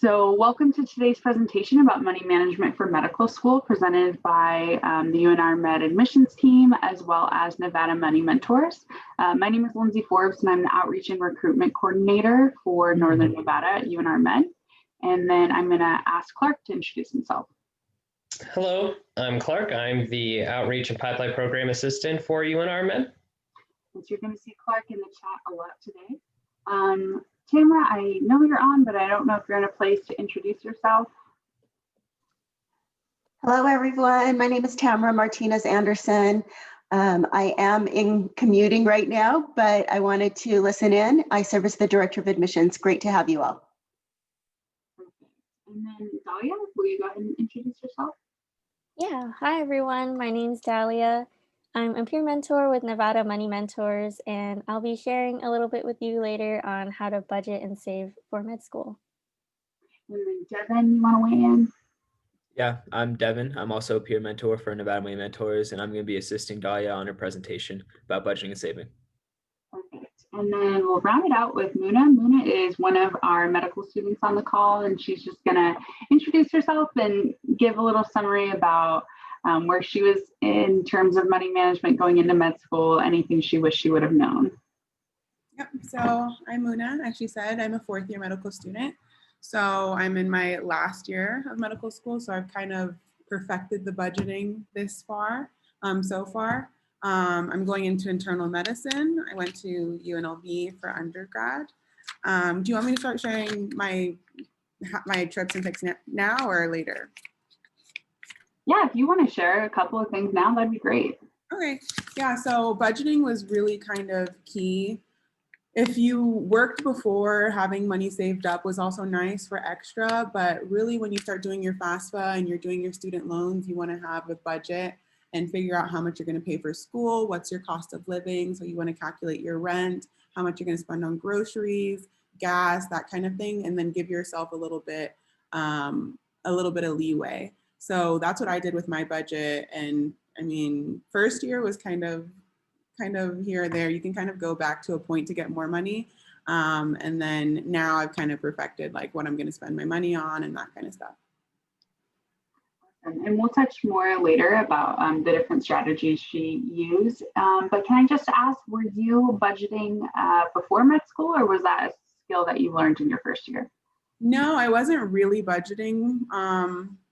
So welcome to today's presentation about money management for medical school presented by the UNR Med admissions team as well as Nevada Money Mentors. My name is Lindsay Forbes and I'm the Outreach and Recruitment Coordinator for Northern Nevada at UNR Med. And then I'm going to ask Clark to introduce himself. Hello, I'm Clark. I'm the Outreach and Pipeline Program Assistant for UNR Med. So you're going to see Clark in the chat a lot today. Tamara, I know you're on, but I don't know if you're in a place to introduce yourself. Hello, everyone. My name is Tamara Martinez Anderson. I am in commuting right now, but I wanted to listen in. I serve as the Director of Admissions. Great to have you all. And then Dahlia, will you go ahead and introduce yourself? Yeah, hi everyone. My name's Dahlia. I'm a peer mentor with Nevada Money Mentors, and I'll be sharing a little bit with you later on how to budget and save for med school. And then Devin, you want to weigh in? Yeah, I'm Devin. I'm also a peer mentor for Nevada Money Mentors, and I'm going to be assisting Dahlia on her presentation about budgeting and saving. Perfect. And then we'll round it out with Muna. Muna is one of our medical students on the call, and she's just going to introduce herself and give a little summary about where she was in terms of money management going into med school, anything she wished she would have known. Yep, so I'm Muna. As she said, I'm a fourth year medical student. So I'm in my last year of medical school. So I've kind of perfected the budgeting this far, so far. I'm going into internal medicine. I went to UNLV for undergrad. Do you want me to start sharing my trips and picks now or later? Yeah, if you want to share a couple of things now, that'd be great. Okay, yeah, so budgeting was really kind of key. If you worked before, having money saved up was also nice for extra, but really when you start doing your FAFSA and you're doing your student loans, you want to have a budget and figure out how much you're going to pay for school, what's your cost of living. So you want to calculate your rent, how much you're going to spend on groceries, gas, that kind of thing, and then give yourself a little bit of leeway. So that's what I did with my budget. And I mean, first year was kind of here or there. You can kind of go back to a point to get more money. And then now I've kind of perfected like what I'm going to spend my money on and that kind of stuff. And we'll touch more later about the different strategies she used. But can I just ask, were you budgeting before med school, or was that a skill that you learned in your first year? No, I wasn't really budgeting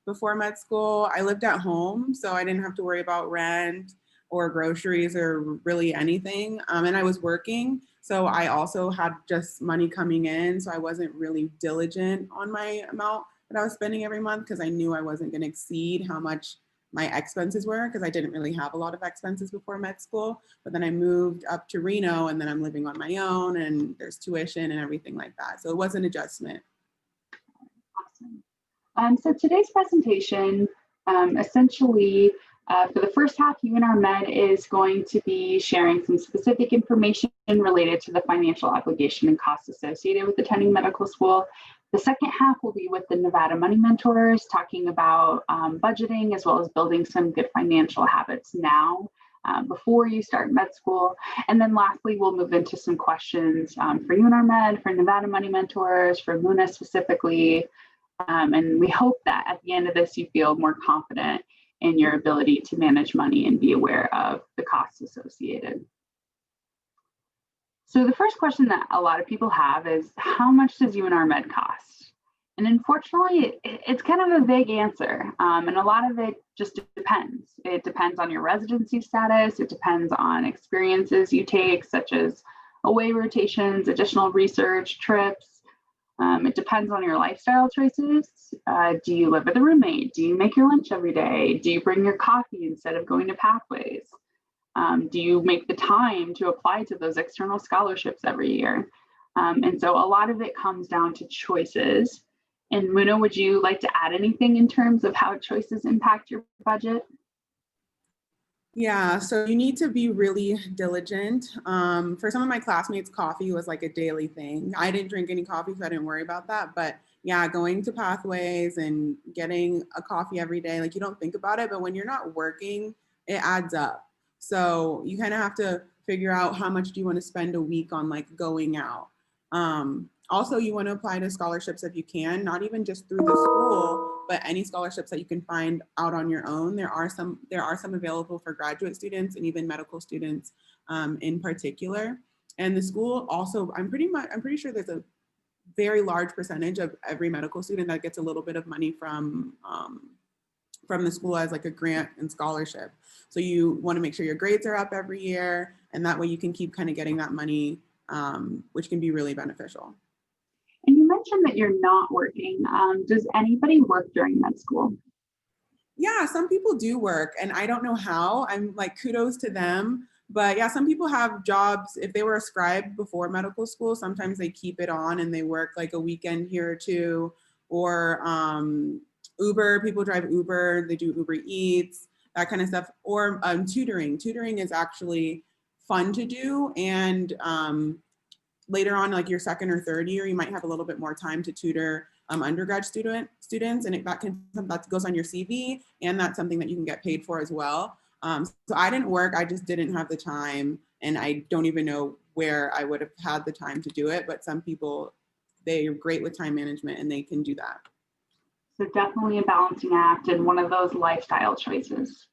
before med school. I lived at home, so I didn't have to worry about rent or groceries or really anything. And I was working, so I also had just money coming in. So I wasn't really diligent on my amount that I was spending every month because I knew I wasn't going to exceed how much my expenses were, because I didn't really have a lot of expenses before med school. But then I moved up to Reno and then I'm living on my own and there's tuition and everything like that. So it was an adjustment. Awesome. So today's presentation, essentially, for the first half, UNR Med is going to be sharing some specific information related to the financial obligation and costs associated with attending medical school. The second half will be with the Nevada Money Mentors, talking about budgeting as well as building some good financial habits now before you start med school. And then lastly, we'll move into some questions for UNR Med, for Nevada Money Mentors, for Muna specifically. And we hope that at the end of this, you feel more confident in your ability to manage money and be aware of the costs associated. So the first question that a lot of people have is, how much does UNR Med cost? And unfortunately, it's kind of a vague answer. And a lot of it just depends. It depends on your residency status. It depends on experiences you take, such as away rotations, additional research, trips. It depends on your lifestyle choices. Do you live with a roommate? Do you make your lunch every day? Do you bring your coffee instead of going to Pathways? Do you make the time to apply to those external scholarships every year? And so a lot of it comes down to choices. And Muna, would you like to add anything in terms of how choices impact your budget? Yeah, so you need to be really diligent. For some of my classmates, coffee was like a daily thing. I didn't drink any coffee, so I didn't worry about that. But yeah, going to Pathways and getting a coffee every day, like you don't think about it, but when you're not working, it adds up. So you kind of have to figure out how much do you want to spend a week on like going out. Also, you want to apply to scholarships if you can, not even just through the school, but any scholarships that you can find out on your own. There are some available for graduate students and even medical students in particular. And the school also, I'm pretty sure there's a very large percentage of every medical student that gets a little bit of money from the school as like a grant and scholarship. So you want to make sure your grades are up every year, and that way you can keep kind of getting that money, which can be really beneficial. And you mentioned that you're not working. Does anybody work during med school? Yeah, some people do work, and I don't know how. I'm like, kudos to them. But yeah, some people have jobs. If they were a scribe before medical school, sometimes they keep it on and they work like a weekend here or two. Or Uber, people drive Uber, they do Uber Eats, that kind of stuff. Or tutoring. Tutoring is actually fun to do. And later on, like your second or third year, you might have a little bit more time to tutor undergrad students, and that goes on your CV, and that's something that you can get paid for as well. So I didn't work, I just didn't have the time, and I don't even know where I would have had the time to do it, but some people, they're great with time management and they can do that. So definitely a balancing act and one of those lifestyle choices.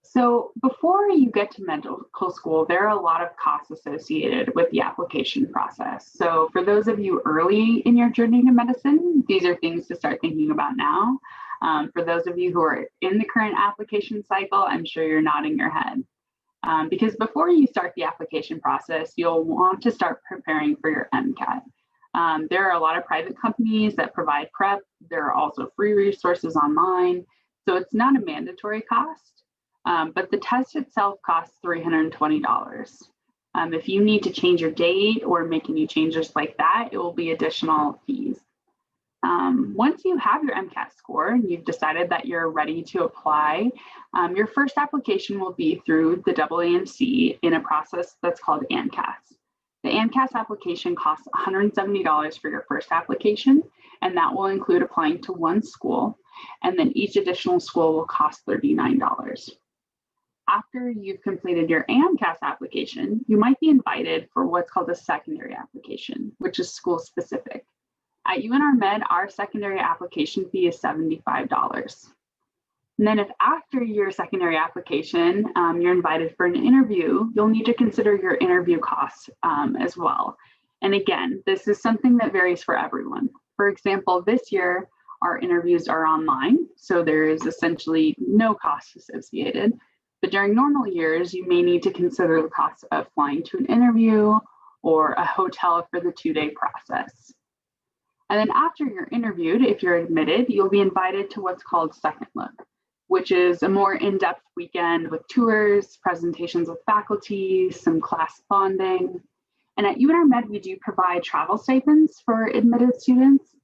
So before you get to medical school, there are a lot of costs associated with the application process. So for those of you early in your journey to medicine, these are things to start thinking about now. For those of you who are in the current application cycle, I'm sure you're nodding your head. Because before you start the application process, you'll want to start preparing for your MCAT. There are a lot of private companies that provide prep. There are also free resources online. So it's not a mandatory cost. But the test itself costs $320. If you need to change your date or make any changes like that, it will be additional fees. Once you have your MCAT score and you've decided that you're ready to apply, your first application will be through the AAMC in a process that's called ANCAS. The ANCAS application costs $170 for your first application, and that will include applying to one school, and then each additional school will cost $39. After you've completed your ANCAS application, you might be invited for what's called a secondary application, which is school specific. At UNR Med, our secondary application fee is $75. And then if after your secondary application, you're invited for an interview, you'll need to consider your interview costs as well. And again, this is something that varies for everyone. For example, this year, our interviews are online, so there is essentially no cost associated. But during normal years, you may need to consider the cost of flying to an interview or a hotel for the 2-day process. And then after you're interviewed, if you're admitted, you'll be invited to what's called Second Look, which is a more in-depth weekend with tours, presentations with faculty, some class bonding. And at UNR Med, we do provide travel stipends for admitted students,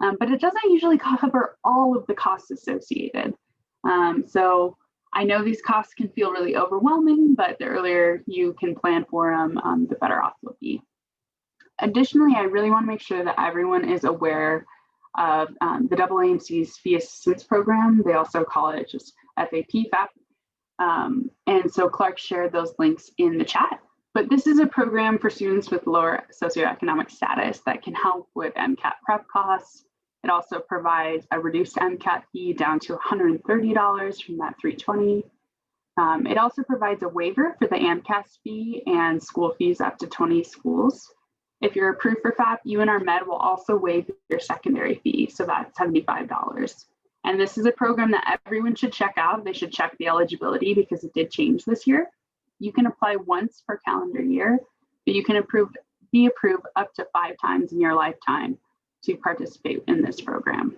but it doesn't usually cover all of the costs associated. So I know these costs can feel really overwhelming, but the earlier you can plan for them, the better off you'll be. Additionally, I really want to make sure that everyone is aware of the AAMC's Fee Assistance Program. They also call it just FAP. And so Clark shared those links in the chat. But this is a program for students with lower socioeconomic status that can help with MCAT prep costs. It also provides a reduced MCAT fee down to $130 from that $320. It also provides a waiver for the AMCAS fee and school fees up to 20 schools. If you're approved for FAP, UNR Med will also waive your secondary fee, so that's $75. And this is a program that everyone should check out. They should check the eligibility because it did change this year. You can apply once per calendar year, but you can be approved up to 5 times in your lifetime to participate in this program.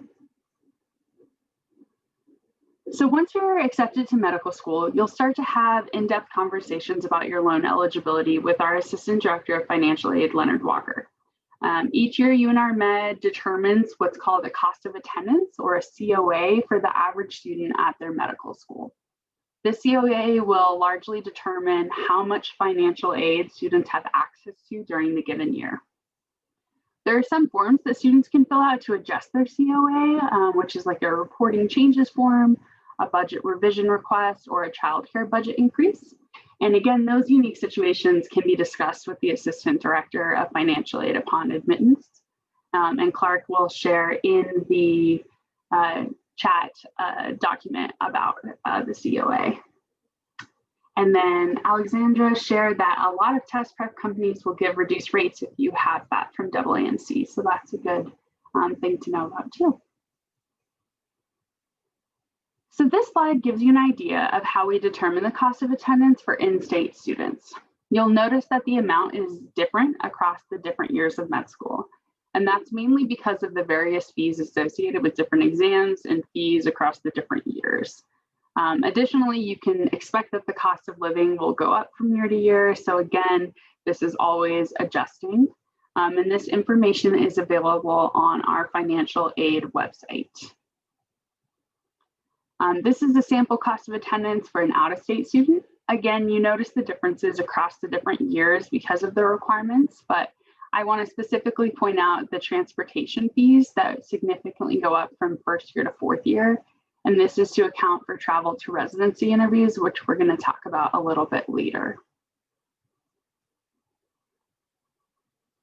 So once you're accepted to medical school, you'll start to have in-depth conversations about your loan eligibility with our Assistant Director of Financial Aid, Leonard Walker. Each year, UNR Med determines what's called a cost of attendance, or a COA, for the average student at their medical school. The COA will largely determine how much financial aid students have access to during the given year. There are some forms that students can fill out to adjust their COA, which is like a reporting changes form, a budget revision request, or a childcare budget increase. And again, those unique situations can be discussed with the Assistant Director of Financial Aid upon admittance. And Clark will share in the chat document about the COA. And then Alexandra shared that a lot of test prep companies will give reduced rates if you have that from AANC. So that's a good thing to know about too. So this slide gives you an idea of how we determine the cost of attendance for in-state students. You'll notice that the amount is different across the different years of med school. And that's mainly because of the various fees associated with different exams and fees across the different years. Additionally, you can expect that the cost of living will go up from year to year. So again, this is always adjusting. And this information is available on our financial aid website. This is the sample cost of attendance for an out-of-state student. Again, you notice the differences across the different years because of the requirements, but I want to specifically point out the transportation fees that significantly go up from first year to fourth year. And this is to account for travel to residency interviews, which we're going to talk about a little bit later.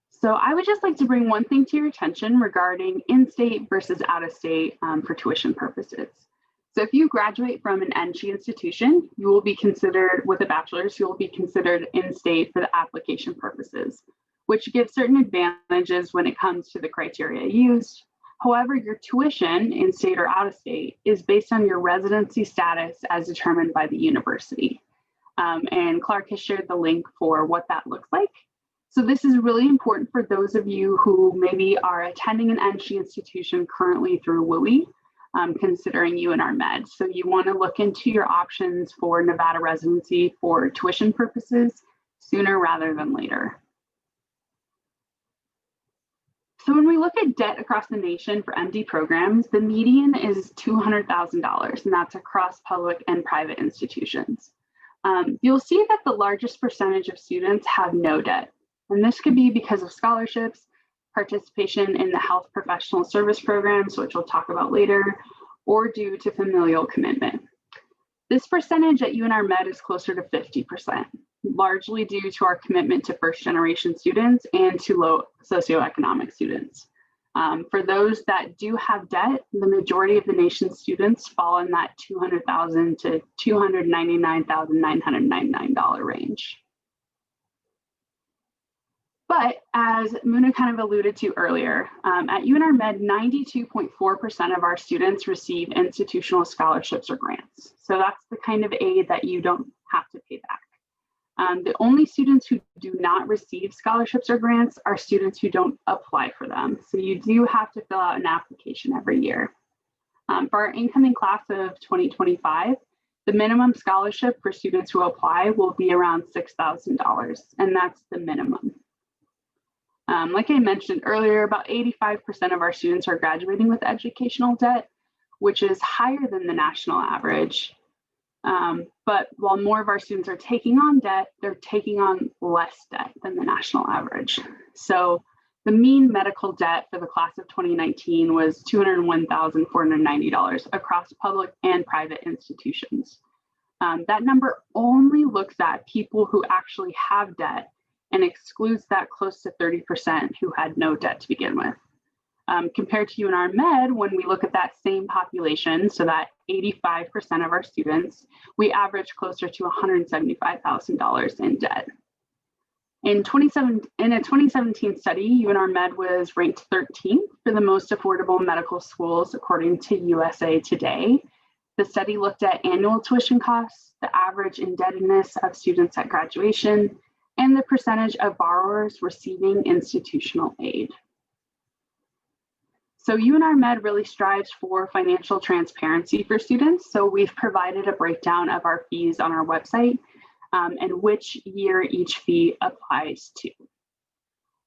So I would just like to bring one thing to your attention regarding in-state versus out-of-state for tuition purposes. So if you graduate from an NC institution, you will be considered, with a bachelor's, you will be considered in-state for the application purposes, which gives certain advantages when it comes to the criteria used. However, your tuition, in-state or out-of-state, is based on your residency status as determined by the university. And Clark has shared the link for what that looks like. So this is really important for those of you who maybe are attending an NC institution currently through WUI, considering UNR Med. So you want to look into your options for Nevada residency for tuition purposes sooner rather than later. So when we look at debt across the nation for MD programs, the median is $200,000, and that's across public and private institutions. You'll see that the largest percentage of students have no debt, and this could be because of scholarships, participation in the health professional service programs, which we'll talk about later, or due to familial commitment. This percentage at UNR Med is closer to 50%, largely due to our commitment to first-generation students and to low socioeconomic students. For those that do have debt, the majority of the nation's students fall in that $200,000 to $299,999 range. But as Muna kind of alluded to earlier, at UNR Med, 92.4% of our students receive institutional scholarships or grants. So that's the kind of aid that you don't have to pay back. The only students who do not receive scholarships or grants are students who don't apply for them. So you do have to fill out an application every year. For our incoming class of 2025, the minimum scholarship for students who apply will be around $6,000, and that's the minimum. Like I mentioned earlier, about 85% of our students are graduating with educational debt, which is higher than the national average. But while more of our students are taking on debt, they're taking on less debt than the national average. So the mean medical debt for the class of 2019 was $201,490 across public and private institutions. That number only looks at people who actually have debt and excludes that close to 30% who had no debt to begin with. Compared to UNR Med, when we look at that same population, so that 85% of our students, we average closer to $175,000 in debt. In a 2017 study, UNR Med was ranked 13th for the most affordable medical schools according to USA Today. The study looked at annual tuition costs, the average indebtedness of students at graduation, and the percentage of borrowers receiving institutional aid. So UNR Med really strives for financial transparency for students. So we've provided a breakdown of our fees on our website and which year each fee applies to.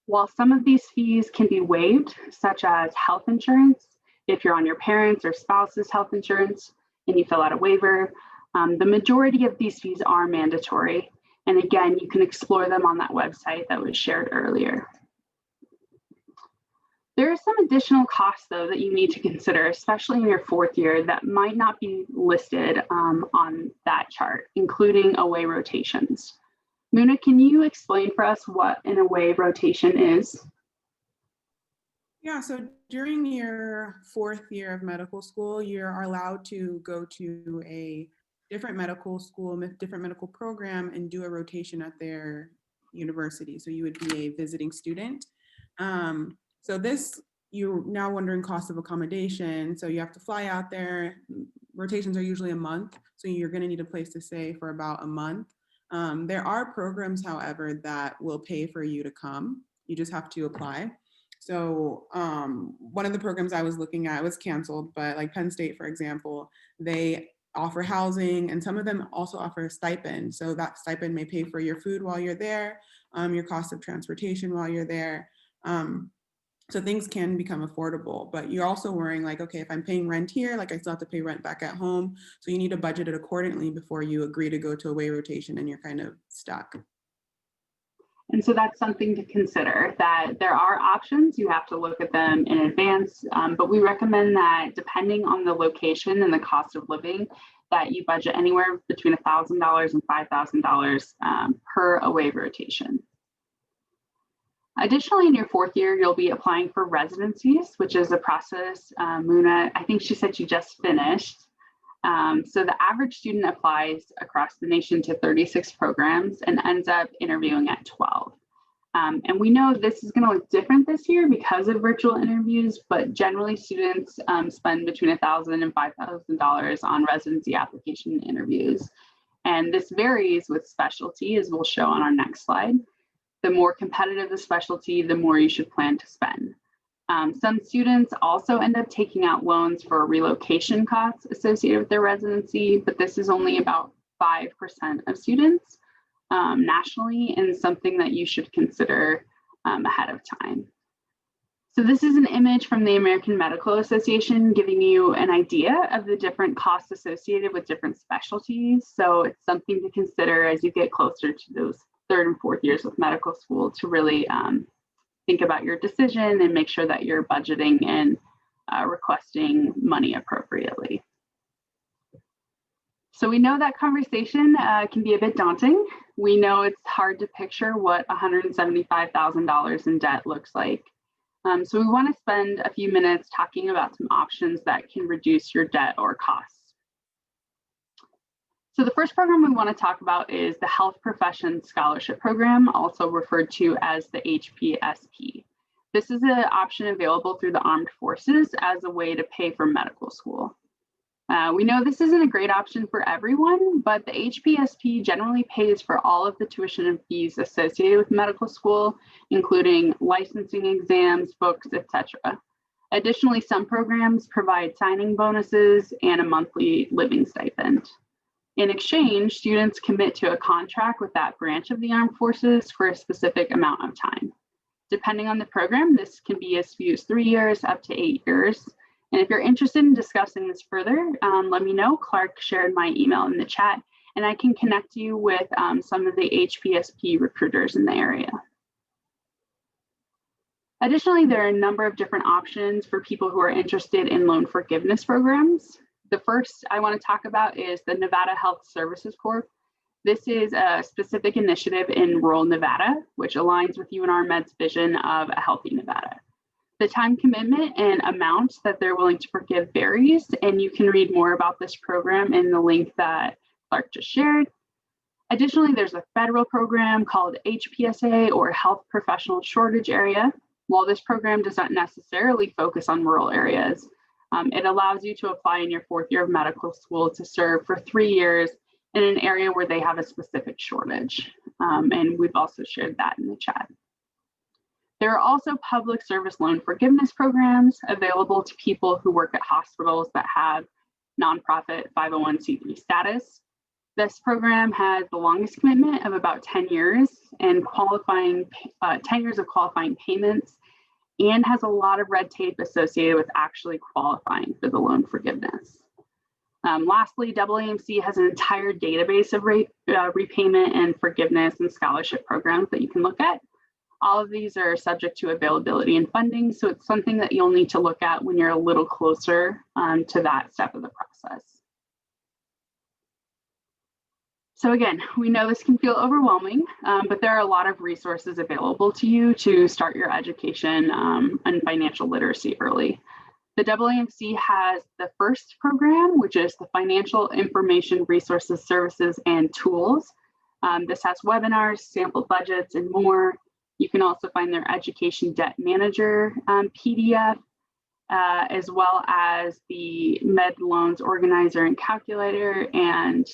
While some of these fees can be waived, such as health insurance, if you're on your parents' or spouse's health insurance and you fill out a waiver, the majority of these fees are mandatory. And again, you can explore them on that website that was shared earlier. There are some additional costs, though, that you need to consider, especially in your fourth year, that might not be listed on that chart, including away rotations. Muna, can you explain for us what an away rotation is? Yeah, so during your fourth year of medical school, you are allowed to go to a different medical school, different medical program, and do a rotation at their university. So you would be a visiting student. So this, you're now wondering cost of accommodation. So you have to fly out there. Rotations are usually a month. So you're going to need a place to stay for about a month. There are programs, however, that will pay for you to come. You just have to apply. So one of the programs I was looking at was canceled, but like Penn State, for example, they offer housing, and some of them also offer a stipend. So that stipend may pay for your food while you're there, your cost of transportation while you're there. So things can become affordable, but you're also worrying like, okay, if I'm paying rent here, like I still have to pay rent back at home. So you need to budget it accordingly before you agree to go to away rotation and you're kind of stuck. And so that's something to consider, that there are options. You have to look at them in advance, but we recommend that depending on the location and the cost of living, that you budget anywhere between $1,000 and $5,000 per away rotation. Additionally, in your fourth year, you'll be applying for residencies, which is a process Muna, I think she said she just finished. So the average student applies across the nation to 36 programs and ends up interviewing at 12. And we know this is going to look different this year because of virtual interviews, but generally students spend between $1,000 and $5,000 on residency application interviews. And this varies with specialty, as we'll show on our next slide. The more competitive the specialty, the more you should plan to spend. Some students also end up taking out loans for relocation costs associated with their residency, but this is only about 5% of students nationally, and something that you should consider ahead of time. So this is an image from the American Medical Association giving you an idea of the different costs associated with different specialties. So it's something to consider as you get closer to those third and fourth years of medical school to really think about your decision and make sure that you're budgeting and requesting money appropriately. So we know that conversation can be a bit daunting. We know it's hard to picture what $175,000 in debt looks like. So we want to spend a few minutes talking about some options that can reduce your debt or costs. So the first program we want to talk about is the Health Professions Scholarship Program, also referred to as the HPSP. This is an option available through the Armed Forces as a way to pay for medical school. We know this isn't a great option for everyone, but the HPSP generally pays for all of the tuition and fees associated with medical school, including licensing exams, books, etc. Additionally, some programs provide signing bonuses and a monthly living stipend. In exchange, students commit to a contract with that branch of the armed forces for a specific amount of time. Depending on the program, this can be as few as 3 years up to 8 years. And if you're interested in discussing this further, let me know. Clark shared my email in the chat, and I can connect you with some of the HPSP recruiters in the area. Additionally, there are a number of different options for people who are interested in loan forgiveness programs. The first I want to talk about is the Nevada Health Services Corp. This is a specific initiative in rural Nevada, which aligns with UNR Med's vision of a healthy Nevada. The time commitment and amount that they're willing to forgive varies, and you can read more about this program in the link that Clark just shared. Additionally, there's a federal program called HPSA, or Health Professional Shortage Area. While this program does not necessarily focus on rural areas, it allows you to apply in your fourth year of medical school to serve for 3 years in an area where they have a specific shortage. And we've also shared that in the chat. There are also public service loan forgiveness programs available to people who work at hospitals that have nonprofit 501c3 status. This program has the longest commitment of about 10 years and 10 years of qualifying payments, and has a lot of red tape associated with actually qualifying for the loan forgiveness. Lastly, AAMC has an entire database of repayment and forgiveness and scholarship programs that you can look at. All of these are subject to availability and funding, so it's something that you'll need to look at when you're a little closer to that step of the process. So again, we know this can feel overwhelming, but there are a lot of resources available to you to start your education and financial literacy early. The AAMC has the FIRST program, which is the Financial Information Resources, Services, and Tools. This has webinars, sample budgets, and more. You can also find their Education Debt Manager PDF, as well as the Med Loans Organizer and Calculator. And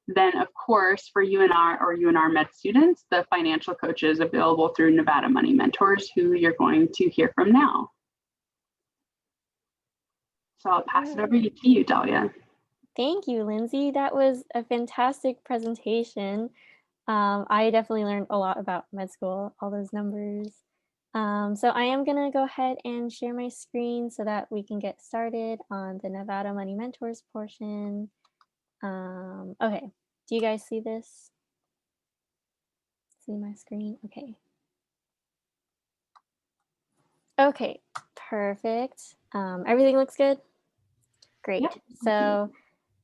then, of course, for UNR or UNR Med students, the financial coaches available through Nevada Money Mentors, who you're going to hear from now. So I'll pass it over to you, Dahlia. Thank you, Lindsay. That was a fantastic presentation. I definitely learned a lot about med school, all those numbers. So I am going to go ahead and share my screen so that we can get started on the Nevada Money Mentors portion. Okay, do you guys see this? See my screen? Okay. Okay, perfect. Everything looks good? Great. Yep. So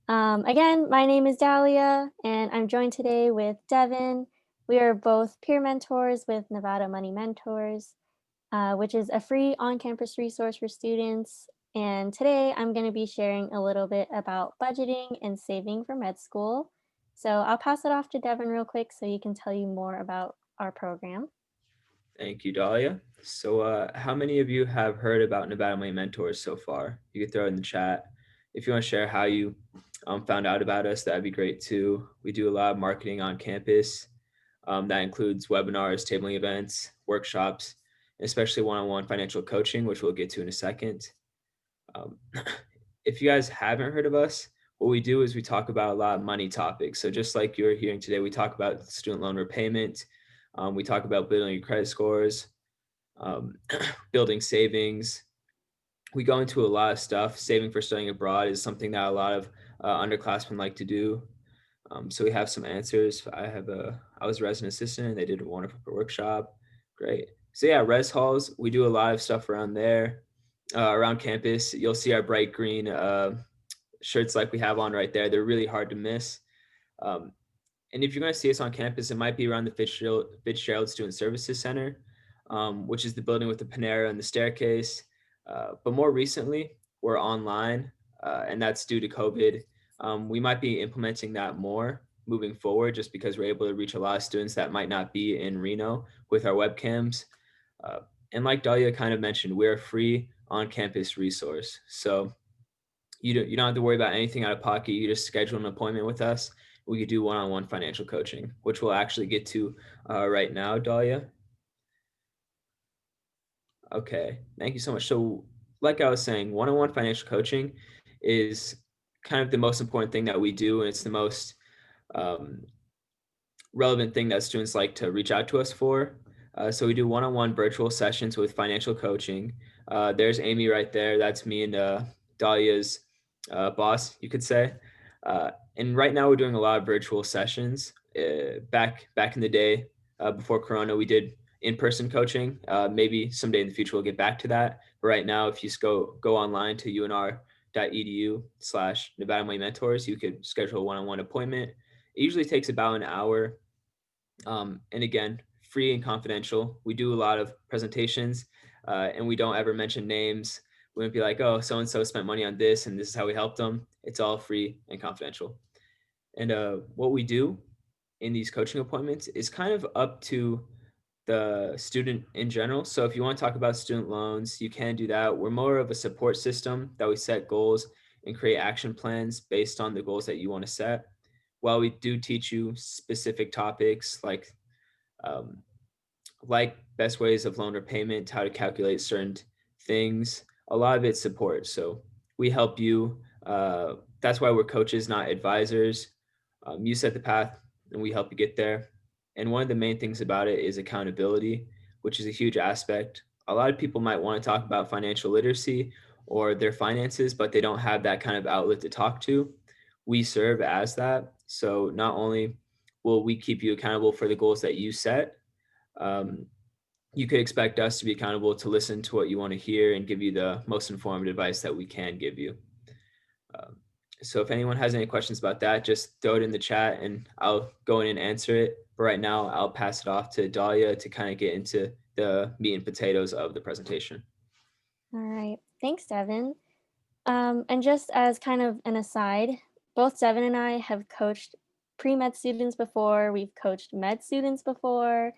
again, my name is Dahlia, and I'm joined today with Devin. We are both peer mentors with Nevada Money Mentors, which is a free on-campus resource for students. And today I'm going to be sharing a little bit about budgeting and saving for med school. So I'll pass it off to Devin real quick so he can tell you more about our program. Thank you, Dahlia. So how many of you have heard about Nevada Money Mentors so far? You could throw it in the chat. If you want to share how you found out about us, that'd be great too. We do a lot of marketing on campus. That includes webinars, tabling events, workshops, especially one-on-one financial coaching, which we'll get to in a second. If you guys haven't heard of us, what we do is we talk about a lot of money topics. So just like you're hearing today, we talk about student loan repayment. We talk about building your credit scores, building savings. We go into a lot of stuff. Saving for studying abroad is something that a lot of underclassmen like to do. So we have some answers. I was a resident assistant and they did a wonderful workshop. Great. So yeah, res halls, we do a lot of stuff around there, around campus. You'll see our bright green shirts like we have on right there. They're really hard to miss. And if you're going to see us on campus, it might be around the Fitzgerald Student Services Center, which is the building with the Panera and the staircase. But more recently, we're online, and that's due to COVID. We might be implementing that more moving forward just because we're able to reach a lot of students that might not be in Reno with our webcams. And like Dahlia kind of mentioned, we're a free on-campus resource. So you don't have to worry about anything out of pocket. You just schedule an appointment with us. We could do one-on-one financial coaching, which we'll actually get to right now, Dahlia. Okay, thank you so much. So like I was saying, one-on-one financial coaching is kind of the most important thing that we do, and it's the most relevant thing that students like to reach out to us for. So we do one-on-one virtual sessions with financial coaching. There's Amy right there. That's me and Dahlia's boss, you could say. And right now we're doing a lot of virtual sessions. Back in the day, before Corona, we did in-person coaching. Maybe someday in the future we'll get back to that. But right now, if you just go online to unr.edu/Nevada Money Mentors, you could schedule a one-on-one appointment. It usually takes about an hour. And again, free and confidential. We do a lot of presentations, and we don't ever mention names. We wouldn't be like, oh, so-and-so spent money on this, and this is how we helped them. It's all free and confidential. And what we do in these coaching appointments is kind of up to the student in general. So if you want to talk about student loans, you can do that. We're more of a support system that we set goals and create action plans based on the goals that you want to set. While we do teach you specific topics like best ways of loan repayment, how to calculate certain things, a lot of it's support. So we help you. That's why we're coaches, not advisors. You set the path and we help you get there. And one of the main things about it is accountability, which is a huge aspect. A lot of people might want to talk about financial literacy or their finances, but they don't have that kind of outlet to talk to. We serve as that. So not only will we keep you accountable for the goals that you set, You could expect us to be accountable to listen to what you want to hear and give you the most informed advice that we can give you. So if anyone has any questions about that, just throw it in the chat and I'll go in and answer it. But right now, I'll pass it off to Dahlia to kind of get into the meat and potatoes of the presentation. All right, thanks, Devin. And just as kind of an aside, both Devin and I have coached pre-med students before, we've coached med students before.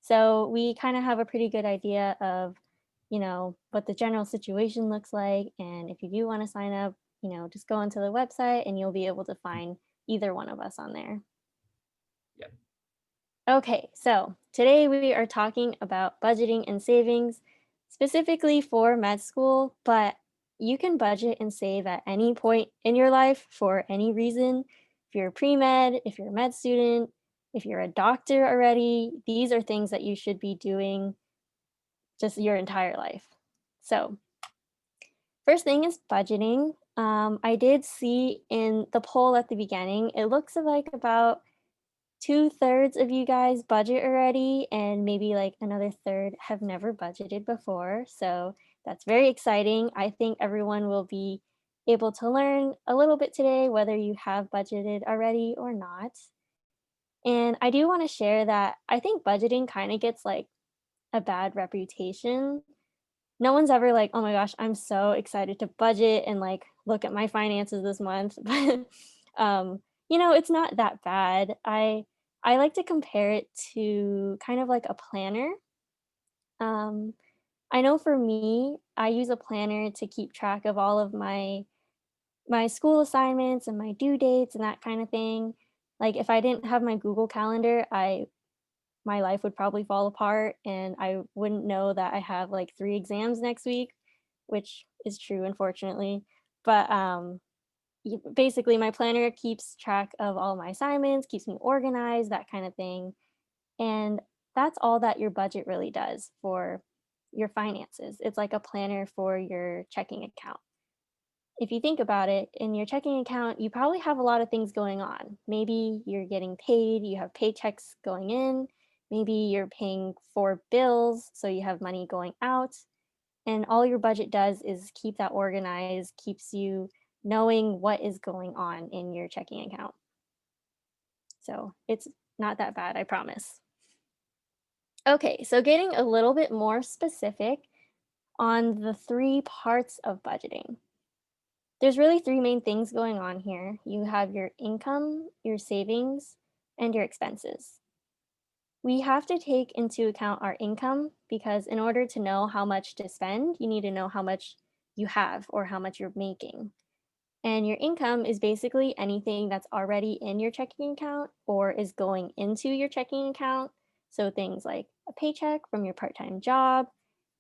So we kind of have a pretty good idea of, what the general situation looks like. And if you do want to sign up, just go onto the website and you'll be able to find either one of us on there. Yep. Okay, so today we are talking about budgeting and savings, specifically for med school, but you can budget and save at any point in your life for any reason. If you're a pre-med, if you're a med student, if you're a doctor already, these are things that you should be doing just your entire life. So first thing is budgeting. I did see in the poll at the beginning, it looks like about 2/3 of you guys budget already, and maybe like another third have never budgeted before. So that's very exciting. I think everyone will be able to learn a little bit today, whether you have budgeted already or not. And I do want to share that I think budgeting kind of gets like a bad reputation. No one's ever like, oh my gosh, I'm so excited to budget and like look at my finances this month. But it's not that bad. I like to compare it to kind of like a planner. I know for me, I use a planner to keep track of all of my school assignments and my due dates and that kind of thing. Like if I didn't have my Google Calendar, my life would probably fall apart and I wouldn't know that I have like 3 exams next week, which is true, unfortunately. But basically, my planner keeps track of all my assignments, keeps me organized, that kind of thing. And that's all that your budget really does for your finances. It's like a planner for your checking account. If you think about it, in your checking account, you probably have a lot of things going on. Maybe you're getting paid, you have paychecks going in, maybe you're paying for bills, so you have money going out. And all your budget does is keep that organized, keeps you knowing what is going on in your checking account. So it's not that bad, I promise. Okay, so getting a little bit more specific on the 3 parts of budgeting. There's really 3 main things going on here. You have your income, your savings, and your expenses. We have to take into account our income because in order to know how much to spend, you need to know how much you have or how much you're making. And your income is basically anything that's already in your checking account or is going into your checking account. So things like a paycheck from your part-time job.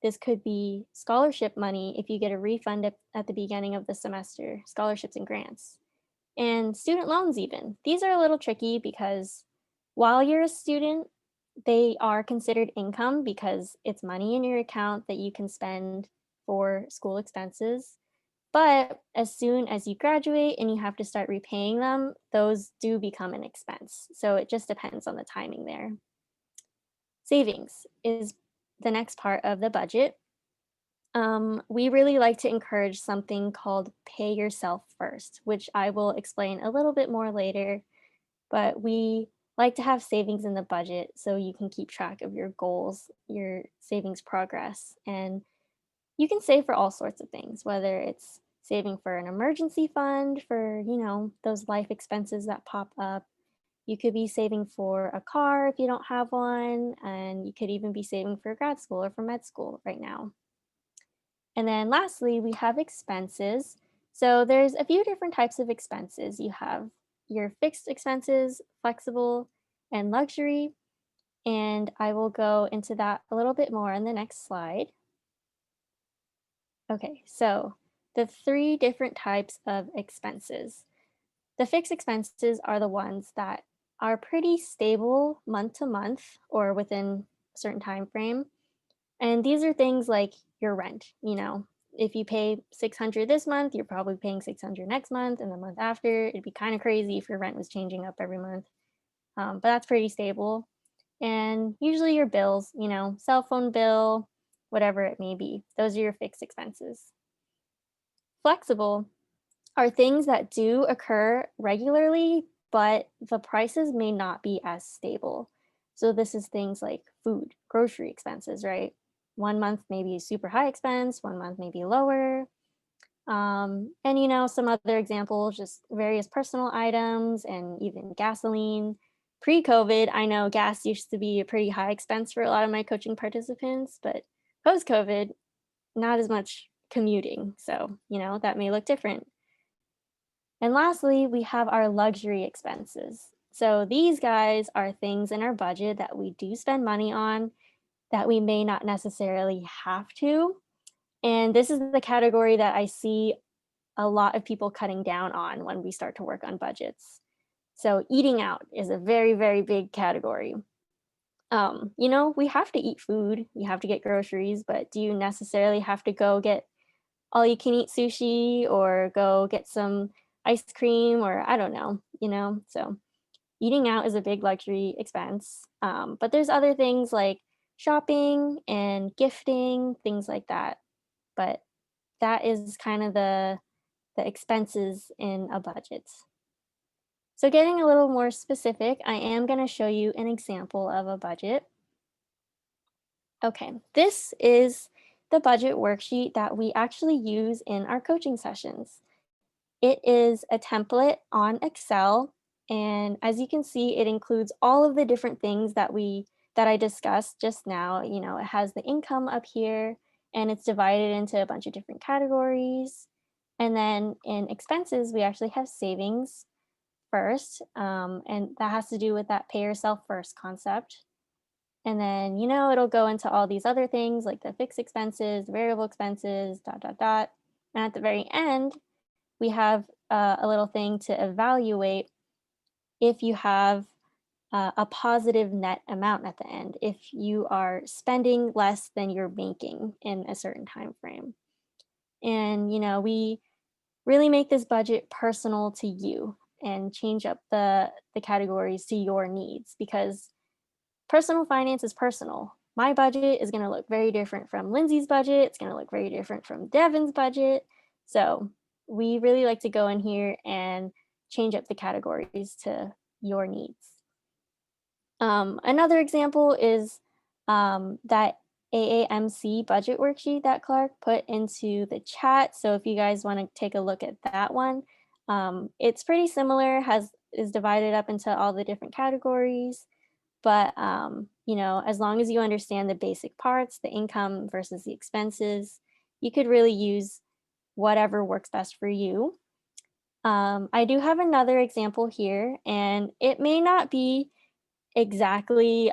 This could be scholarship money if you get a refund at the beginning of the semester, scholarships and grants. And student loans even. These are a little tricky because while you're a student, they are considered income because it's money in your account that you can spend for school expenses. But as soon as you graduate and you have to start repaying them, those do become an expense. So it just depends on the timing there. Savings is the next part of the budget. We really like to encourage something called pay yourself first, which I will explain a little bit more later. But we like to have savings in the budget so you can keep track of your goals, your savings progress, and you can save for all sorts of things, whether it's saving for an emergency fund for, those life expenses that pop up. You could be saving for a car if you don't have one, and you could even be saving for grad school or for med school right now. And then lastly, we have expenses. So there's a few different types of expenses. You have your fixed expenses, flexible, and luxury. And I will go into that a little bit more on the next slide. Okay, so the 3 different types of expenses. The fixed expenses are the ones that are pretty stable month to month or within a certain time frame. And these are things like your rent, if you pay $600 this month, you're probably paying $600 next month and the month after. It'd be kind of crazy if your rent was changing up every month. But that's pretty stable. and usually your bills, you know, cell phone bill, whatever it may be. Those are your fixed expenses. Flexible are things that do occur regularly, but the prices may not be as stable. So this is things like food, grocery expenses, right? One month may be super high expense, one month may be lower. And you know, some other examples, just various personal items and even gasoline. Pre-COVID, I know gas used to be a pretty high expense for a lot of my coaching participants, but post-COVID, not as much commuting. So, you know, that may look different. And lastly, we have our luxury expenses. So these guys are things in our budget that we do spend money on that we may not necessarily have to. And this is the category that I see a lot of people cutting down on when we start to work on budgets. So eating out is a very, very big category. You know, we have to eat food, we have to get groceries, but do you necessarily have to go get all you can eat sushi or go get some ice cream or I don't know, you know? So eating out is a big luxury expense. But there's other things like shopping and gifting, things like that. But that is kind of the expenses in a budget. So getting a little more specific, I am going to show you an example of a budget. Okay, this is the budget worksheet that we actually use in our coaching sessions. It is a template on Excel, and as you can see, it includes all of the different things that I discussed just now. You know, it has the income up here, and it's divided into a bunch of different categories. And then in expenses, we actually have savings first, and that has to do with that pay yourself first concept. And then, you know, it'll go into all these other things like the fixed expenses, variable expenses, dot, dot, dot. And at the very end, we have a little thing to evaluate if you have a positive net amount at the end, if you are spending less than you're making in a certain time frame. And, you know, we really make this budget personal to you and change up the categories to your needs, because personal finance is personal. My budget is going to look very different from Lindsay's budget. It's going to look very different from Devin's budget. So we really like to go in here and change up the categories to your needs. Another example is that AAMC budget worksheet that Clark put into the chat. So if you guys want to take a look at that one, it's pretty similar, is divided up into all the different categories. But, you know, as long as you understand the basic parts, the income versus the expenses, you could really use whatever works best for you. I do have another example here, and it may not be exactly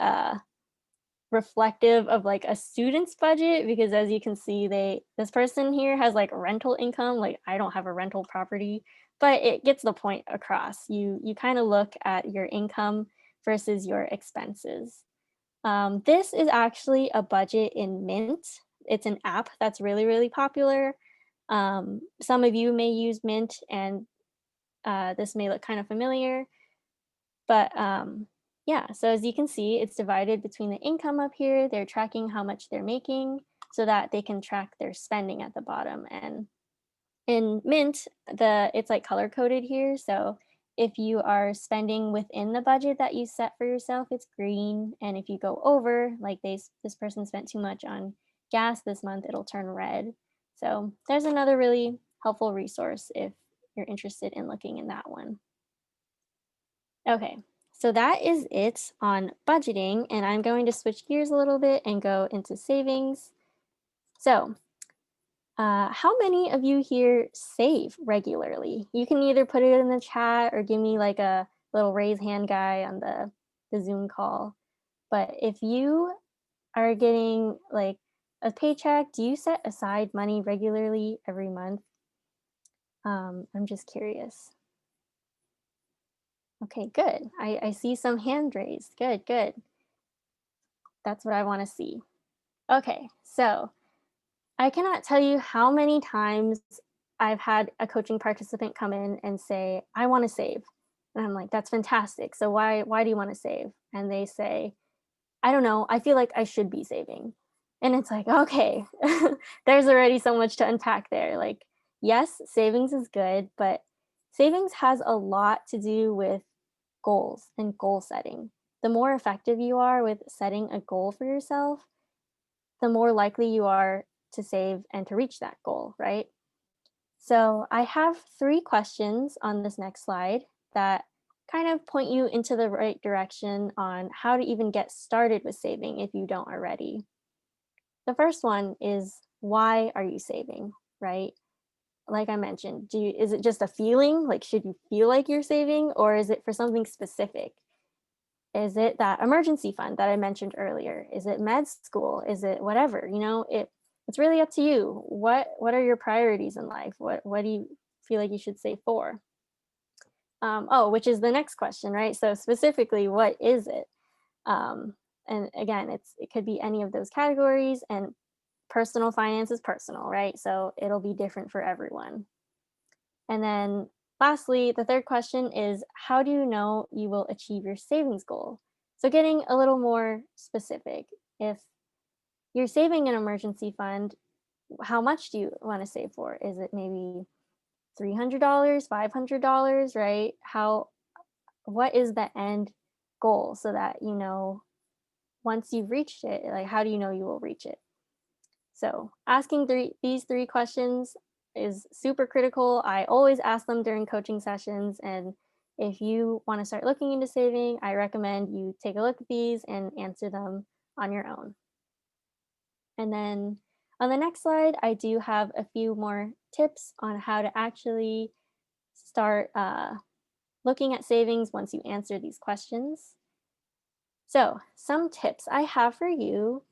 reflective of like a student's budget, because as you can see, this person here has like rental income. Like I don't have a rental property, but it gets the point across. You kind of look at your income versus your expenses. This is actually a budget in Mint. It's an app that's really, really popular. Some of you may use Mint, and this may look kind of familiar, but yeah, so as you can see, it's divided between the income up here. They're tracking how much they're making so that they can track their spending at the bottom. And in Mint, it's like color coded here. So if you are spending within the budget that you set for yourself, it's green. And if you go over, like this person spent too much on gas this month, it'll turn red. So there's another really helpful resource if you're interested in looking in that one. Okay, so that is it on budgeting, and I'm going to switch gears a little bit and go into savings. So how many of you here save regularly? You can either put it in the chat or give me like a little raise hand guy on the Zoom call. But if you are getting like a paycheck, do you set aside money regularly every month? I'm just curious. Okay, good. I see some hand raised. Good, good. That's what I want to see. Okay, so I cannot tell you how many times I've had a coaching participant come in and say, I want to save. And I'm like, that's fantastic. So why do you want to save? And they say, I don't know, I feel like I should be saving. And it's like, okay, there's already so much to unpack there. Like, yes, savings is good, but savings has a lot to do with goals and goal setting. The more effective you are with setting a goal for yourself, the more likely you are to save and to reach that goal, right? So I have 3 questions on this next slide that kind of point you into the right direction on how to even get started with saving if you don't already. The first one is, why are you saving, right? Like I mentioned, is it just a feeling? Like, should you feel like you're saving, or is it for something specific? Is it that emergency fund that I mentioned earlier? Is it med school? Is it whatever? It's really up to you. What are your priorities in life? What do you feel like you should save for? Which is the next question, right? So specifically, what is it? And again, it could be any of those categories, and personal finance is personal, right? So it'll be different for everyone. And then lastly, the third question is, how do you know you will achieve your savings goal? So getting a little more specific, if you're saving an emergency fund, how much do you want to save for? Is it maybe $300, $500, right? What is the end goal, so that once you've reached it, like, how do you know you will reach it? So asking these 3 questions is super critical. I always ask them during coaching sessions. And if you want to start looking into saving, I recommend you take a look at these and answer them on your own. And then on the next slide, I do have a few more tips on how to actually start looking at savings once you answer these questions. So some tips I have for you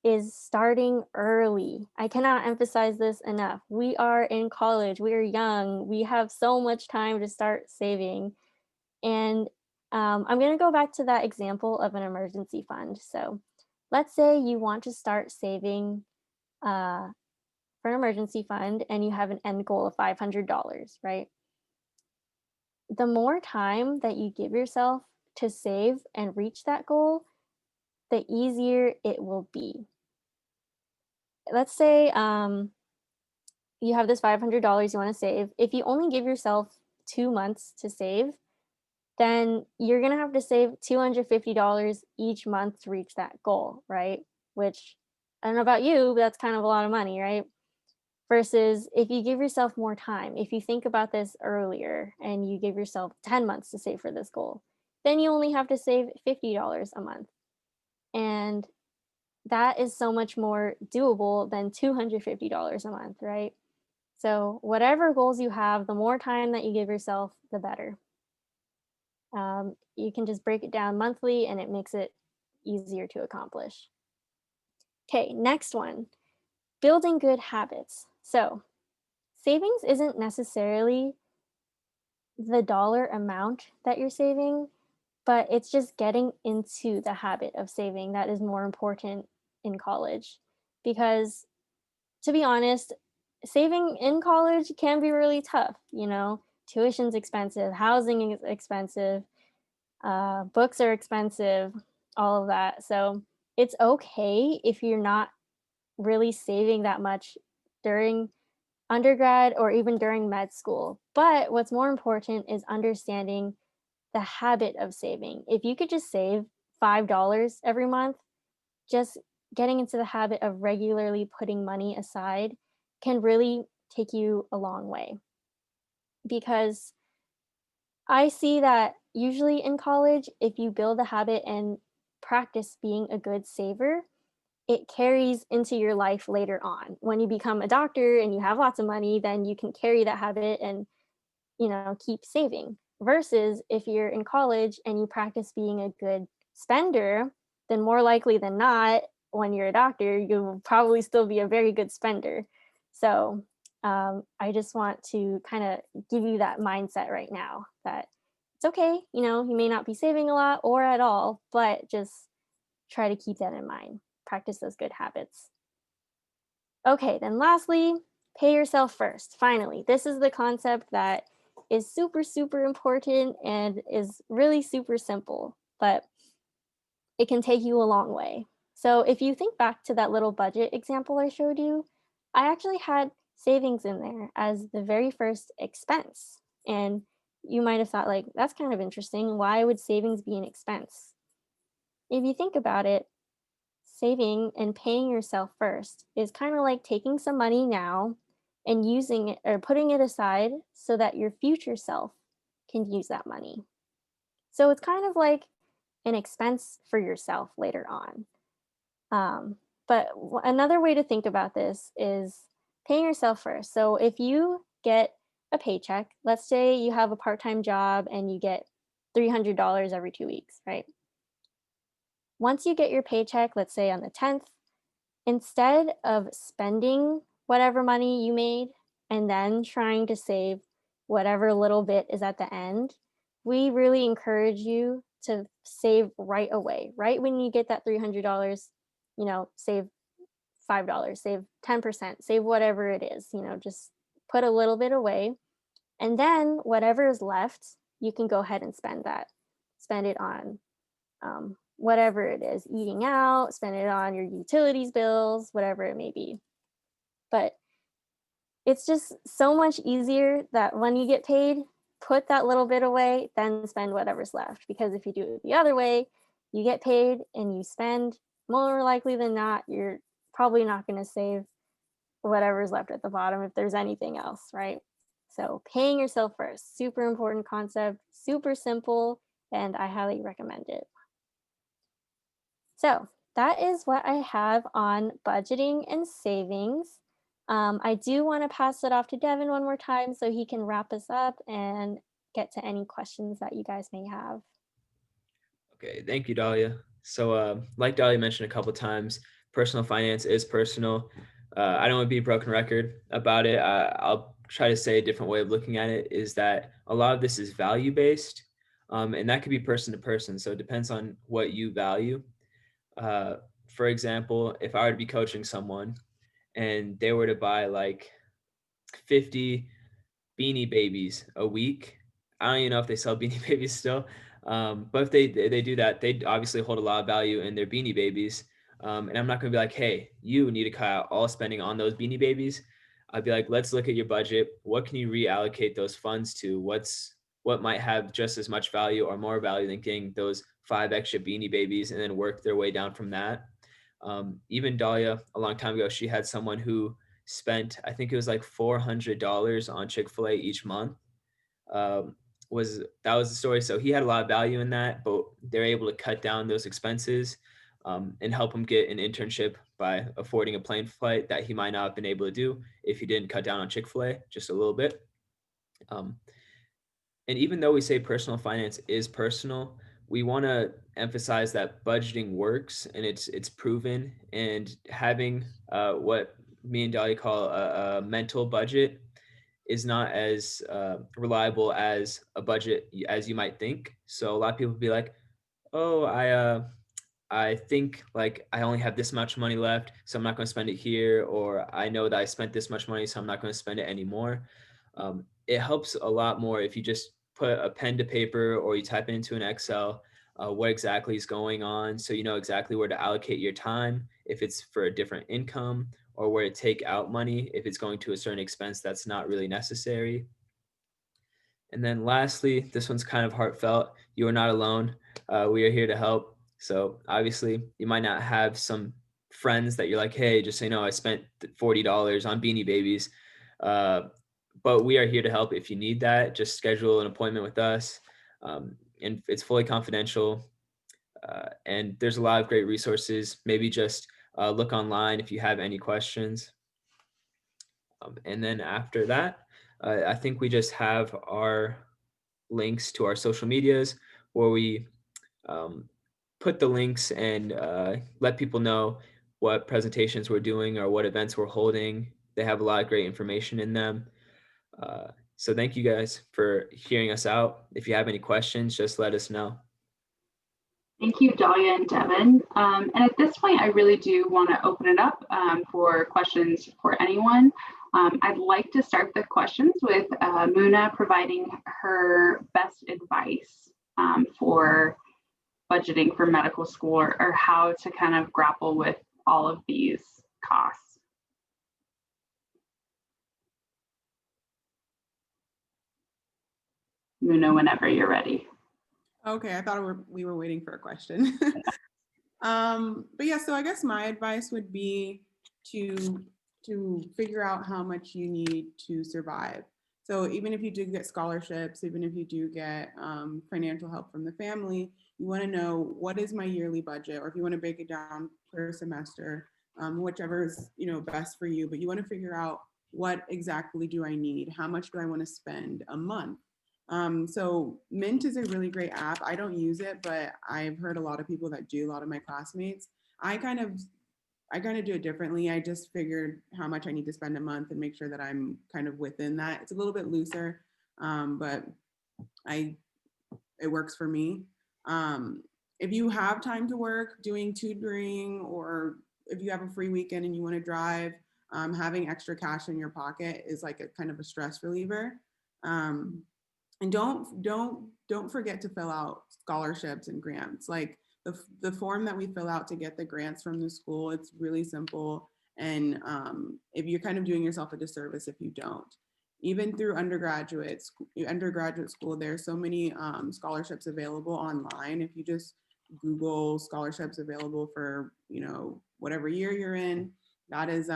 is starting early. I cannot emphasize this enough. We are in college, we are young, we have so much time to start saving. And I'm going to go back to that example of an emergency fund. So let's say you want to start saving for an emergency fund and you have an end goal of $500, right? The more time that you give yourself to save and reach that goal, the easier it will be. Let's say you have this $500 you want to save. If you only give yourself 2 months to save, then you're going to have to save $250 each month to reach that goal, right? Which, I don't know about you, but that's kind of a lot of money, right? Versus if you give yourself more time, if you think about this earlier and you give yourself 10 months to save for this goal, then you only have to save $50 a month. And that is so much more doable than $250 a month, right? So whatever goals you have, the more time that you give yourself, the better. You can just break it down monthly and it makes it easier to accomplish. Okay, next one, building good habits. So savings isn't necessarily the dollar amount that you're saving, but it's just getting into the habit of saving that is more important in college. Because to be honest, saving in college can be really tough. Tuition's expensive, housing is expensive, books are expensive, all of that. So it's okay if you're not really saving that much during undergrad or even during med school. But what's more important is understanding the habit of saving. If you could just save $5 every month, just getting into the habit of regularly putting money aside can really take you a long way. Because I see that usually in college, if you build a habit and practice being a good saver, it carries into your life later on. When you become a doctor and you have lots of money, then you can carry that habit and keep saving. Versus if you're in college and you practice being a good spender, then more likely than not, when you're a doctor, you'll probably still be a very good spender. So I just want to kind of give you that mindset right now that it's okay, you may not be saving a lot or at all, but just try to keep that in mind. Practice those good habits. Okay, then lastly, pay yourself first. Finally, this is the concept that is super, super important and is really super simple. But it can take you a long way. So if you think back to that little budget example I showed you, I actually had savings in there as the very first expense. And you might have thought, like, that's kind of interesting. Why would savings be an expense? If you think about it, saving and paying yourself first is kind of like taking some money now and using it or putting it aside so that your future self can use that money. So it's kind of like an expense for yourself later on. But another way to think about this is paying yourself first. So if you get a paycheck, let's say you have a part-time job and you get $300 every 2 weeks, right? Once you get your paycheck, let's say on the 10th, instead of spending whatever money you made and then trying to save whatever little bit is at the end, we really encourage you to save right away. Right when you get that $300, save $5, save 10%, save whatever it is, just put a little bit away. And then whatever is left, you can go ahead and spend that. Spend it on whatever it is, eating out, spend it on your utilities bills, whatever it may be. But it's just so much easier that when you get paid, put that little bit away, then spend whatever's left. Because if you do it the other way, you get paid and you spend, more likely than not, you're probably not going to save whatever's left at the bottom if there's anything else, right? So paying yourself first, super important concept, super simple, and I highly recommend it. So that is what I have on budgeting and savings. I do want to pass it off to Devin one more time so he can wrap us up and get to any questions that you guys may have. Okay, thank you, Dahlia. So like Dahlia mentioned a couple of times, personal finance is personal. I don't want to be a broken record about it. I'll try to say a different way of looking at it is that a lot of this is value-based, and that could be person to person. So it depends on what you value. For example, if I were to be coaching someone and they were to buy like 50 Beanie Babies a week, I don't even know if they sell Beanie Babies still, but if they do that, they obviously hold a lot of value in their Beanie Babies. And I'm not going to be like, hey, you need to cut out all spending on those Beanie Babies. I'd be like, let's look at your budget. What can you reallocate those funds to? What might have just as much value or more value than getting those 5 extra Beanie Babies, and then work their way down from that. Even Dahlia, a long time ago, she had someone who spent, I think it was like $400 on Chick-fil-A each month. That was the story. So he had a lot of value in that, but they're able to cut down those expenses and help him get an internship by affording a plane flight that he might not have been able to do if he didn't cut down on Chick-fil-A just a little bit. And even though we say personal finance is personal, we want to emphasize that budgeting works and it's proven, and having what me and Dahlia call a mental budget is not as reliable as a budget as you might think. So a lot of people be like, oh, I think like I only have this much money left, so I'm not going to spend it here, or I know that I spent this much money, so I'm not going to spend it anymore. It helps a lot more if you just put a pen to paper or you type it into an Excel what exactly is going on, so you know exactly where to allocate your time if it's for a different income, or where to take out money if it's going to a certain expense that's not really necessary. And then lastly, this one's kind of heartfelt. You are not alone. We are here to help. So obviously you might not have some friends that you're like, hey, just so you know, I spent $40 on Beanie Babies. But we are here to help if you need that. Just schedule an appointment with us. And it's fully confidential. And there's a lot of great resources. Maybe just look online if you have any questions. And then after that, I think we just have our links to our social medias where we put the links and let people know what presentations we're doing or what events we're holding. They have a lot of great information in them. So thank you guys for hearing us out. If you have any questions, just let us know. Thank you, Dahlia and Devin. And at this point, I really do want to open it up for questions for anyone. I'd like to start the questions with Muna providing her best advice for budgeting for medical school, or how to kind of grapple with all of these costs? Muna, whenever you're ready. Okay, I thought we were waiting for a question. But yeah, so I guess my advice would be to figure out how much you need to survive. So even if you do get scholarships, even if you do get financial help from the family, you want to know, what is my yearly budget, or if you want to break it down per semester, whichever is best for you. But you want to figure out, what exactly do I need? How much do I want to spend a month? So Mint is a really great app. I don't use it, but I've heard a lot of people that do, a lot of my classmates. I kind of do it differently. I just figured how much I need to spend a month and make sure that I'm kind of within that. It's a little bit looser, but it works for me. If you have time to work doing tutoring, or if you have a free weekend and you want to drive, having extra cash in your pocket is like a kind of a stress reliever. And don't forget to fill out scholarships and grants. Like the form that we fill out to get the grants from the school, it's really simple. And if you're kind of doing yourself a disservice if you don't. Even through undergraduate school, there's so many scholarships available online. If you just Google scholarships available for whatever year you're in, that is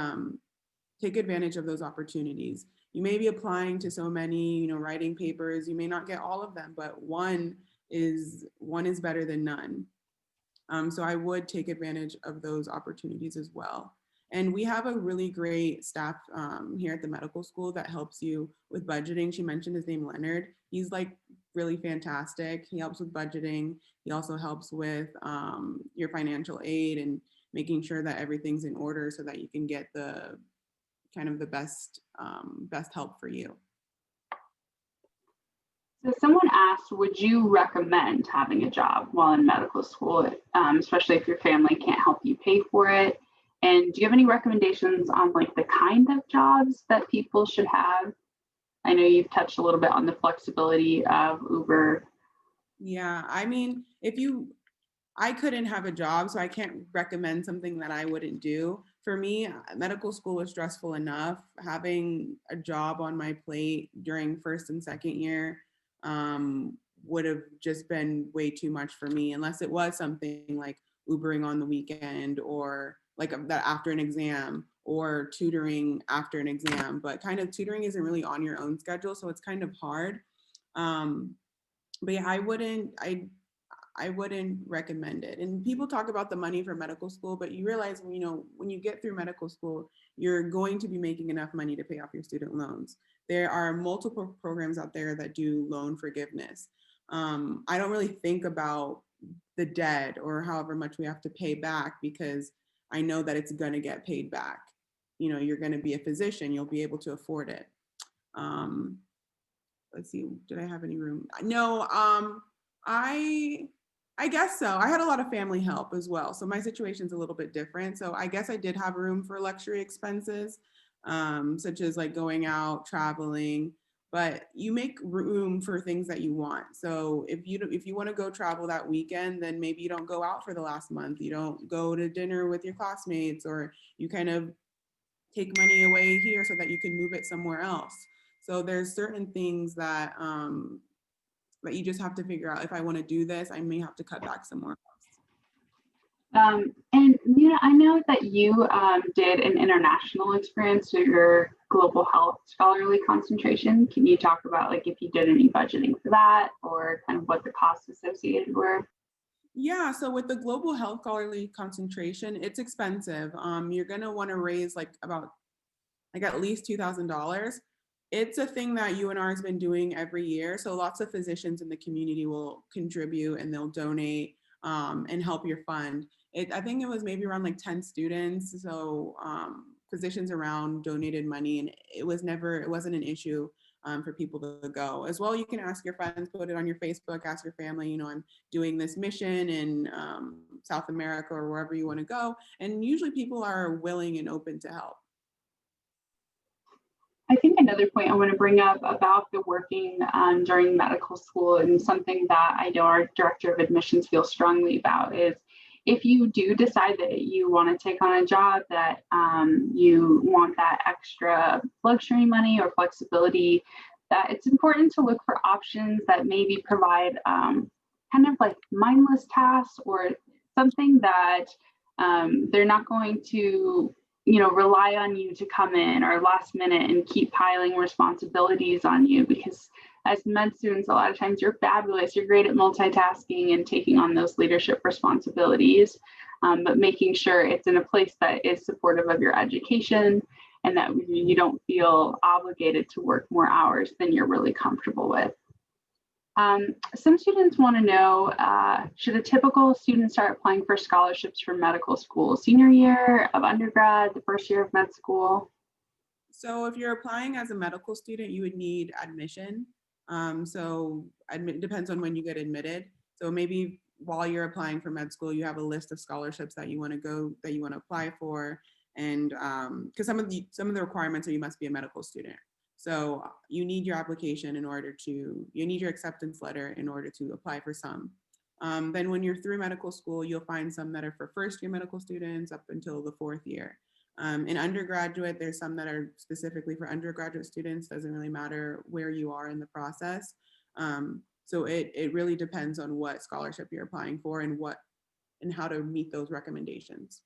take advantage of those opportunities. You may be applying to so many, writing papers. You may not get all of them, but one is better than none. So I would take advantage of those opportunities as well. And we have a really great staff here at the medical school that helps you with budgeting. She mentioned his name, Leonard. He's like really fantastic. He helps with budgeting. He also helps with your financial aid and making sure that everything's in order so that you can get the kind of the best help for you. So someone asked, would you recommend having a job while in medical school, especially if your family can't help you pay for it? And do you have any recommendations on like the kind of jobs that people should have? I know you've touched a little bit on the flexibility of Uber. Yeah, I mean, I couldn't have a job, so I can't recommend something that I wouldn't do. For me, medical school was stressful enough. Having a job on my plate during first and second year would have just been way too much for me, unless it was something like Ubering on the weekend, or like that after an exam, or tutoring after an exam. But kind of tutoring isn't really on your own schedule, so it's kind of hard. But yeah, I wouldn't recommend it. And people talk about the money for medical school, but you realize, when you get through medical school, you're going to be making enough money to pay off your student loans. There are multiple programs out there that do loan forgiveness. I don't really think about the debt or however much we have to pay back, because I know that it's going to get paid back. You're going to be a physician, you'll be able to afford it. Let's see, did I have any room? No, I guess so. I had a lot of family help as well, so my situation's a little bit different. So I guess I did have room for luxury expenses, such as like going out, traveling. But you make room for things that you want. So if you want to go travel that weekend, then maybe you don't go out for the last month. You don't go to dinner with your classmates, or you kind of take money away here so that you can move it somewhere else. So there's certain things that that you just have to figure out. If I want to do this, I may have to cut back somewhere else. And Muna, I know that you did an international experience through your global health scholarly concentration. Can you talk about like if you did any budgeting for that, or kind of what the costs associated were? Yeah, so with the global health scholarly concentration, it's expensive. You're gonna want to raise like at least $2,000. It's a thing that UNR has been doing every year. So lots of physicians in the community will contribute and they'll donate and help your fund. I think it was maybe around like 10 students. So physicians around donated money, and it wasn't an issue for people to go. As well, you can ask your friends, put it on your Facebook, ask your family, I'm doing this mission in South America or wherever you want to go. And usually people are willing and open to help. I think another point I want to bring up about the working during medical school, and something that I know our director of admissions feels strongly about, is if you do decide that you want to take on a job that you want that extra luxury money or flexibility, that it's important to look for options that maybe provide kind of like mindless tasks, or something that they're not going to rely on you to come in or last minute and keep piling responsibilities on you. Because as med students, a lot of times you're fabulous, you're great at multitasking and taking on those leadership responsibilities, but making sure it's in a place that is supportive of your education, and that you don't feel obligated to work more hours than you're really comfortable with. Some students want to know, should a typical student start applying for scholarships for medical school senior year of undergrad, the first year of med school? So if you're applying as a medical student, you would need admission. Depends on when you get admitted. So maybe while you're applying for med school, you have a list of scholarships that you want to apply for. And because some of the requirements are you must be a medical student. So you need your application you need your acceptance letter in order to apply for some. Then when you're through medical school, you'll find some that are for first year medical students up until the 4th year. In undergraduate, there's some that are specifically for undergraduate students. Doesn't really matter where you are in the process. So it really depends on what scholarship you're applying for and how to meet those recommendations.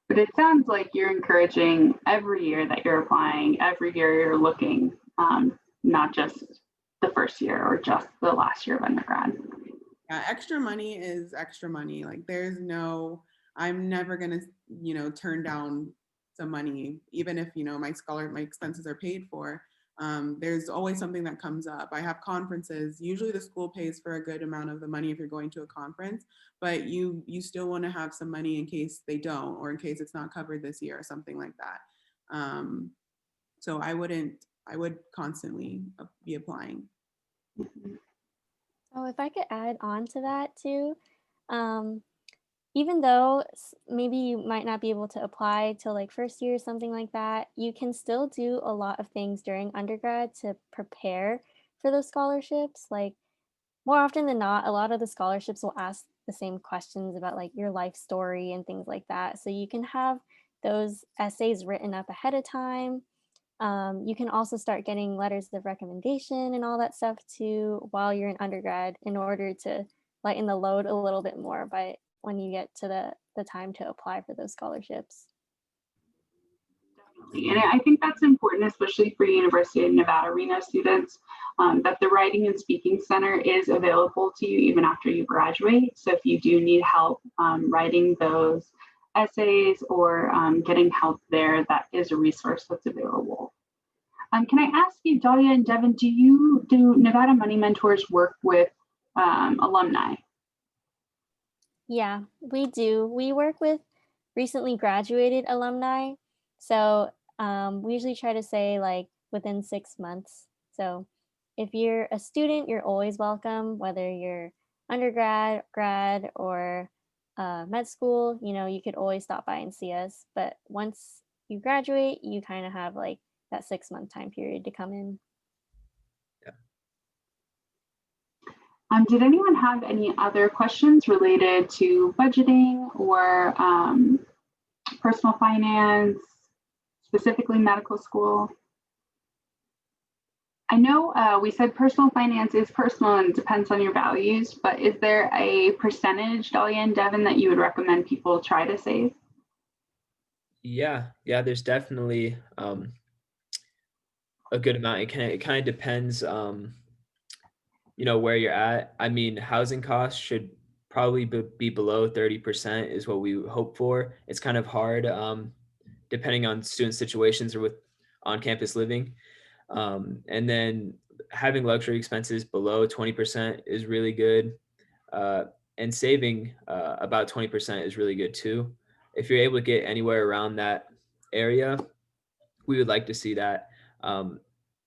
But it sounds like you're encouraging every year that you're applying, every year you're looking, not just the first year or just the last year of undergrad. Yeah, extra money is extra money. Like I'm never gonna, turn down some money, even if, my expenses are paid for. There's always something that comes up. I have conferences. Usually the school pays for a good amount of the money if you're going to a conference, but you still want to have some money in case they don't, or in case it's not covered this year or something like that. So I would constantly be applying. Oh, if I could add on to that too, even though maybe you might not be able to apply till like first year or something like that, you can still do a lot of things during undergrad to prepare for those scholarships. Like more often than not, a lot of the scholarships will ask the same questions about like your life story and things like that. So you can have those essays written up ahead of time. You can also start getting letters of recommendation and all that stuff too while you're in undergrad, in order to lighten the load a little bit more by when you get to the time to apply for those scholarships. And I think that's important, especially for University of Nevada, Reno students, that the Writing and Speaking Center is available to you even after you graduate. So if you do need help writing those essays or getting help there, that is a resource that's available. Can I ask you, Dahlia and Devin, do Nevada Money Mentors work with alumni? Yeah, we do. We work with recently graduated alumni. So we usually try to say like within 6 months. So if you're a student, you're always welcome, whether you're undergrad, grad, or med school, you could always stop by and see us. But once you graduate, you kind of have like that 6-month time period to come in. Did anyone have any other questions related to budgeting or personal finance, specifically medical school? I know we said personal finance is personal and it depends on your values, but is there a percentage, Dahlia and Devin, that you would recommend people try to save? Yeah, there's definitely a good amount. It kind of depends, where you're at. I mean, housing costs should probably be below 30% is what we hope for. It's kind of hard, depending on student situations or with on-campus living. And then having luxury expenses below 20% is really good. And saving about 20% is really good too. If you're able to get anywhere around that area, we would like to see that.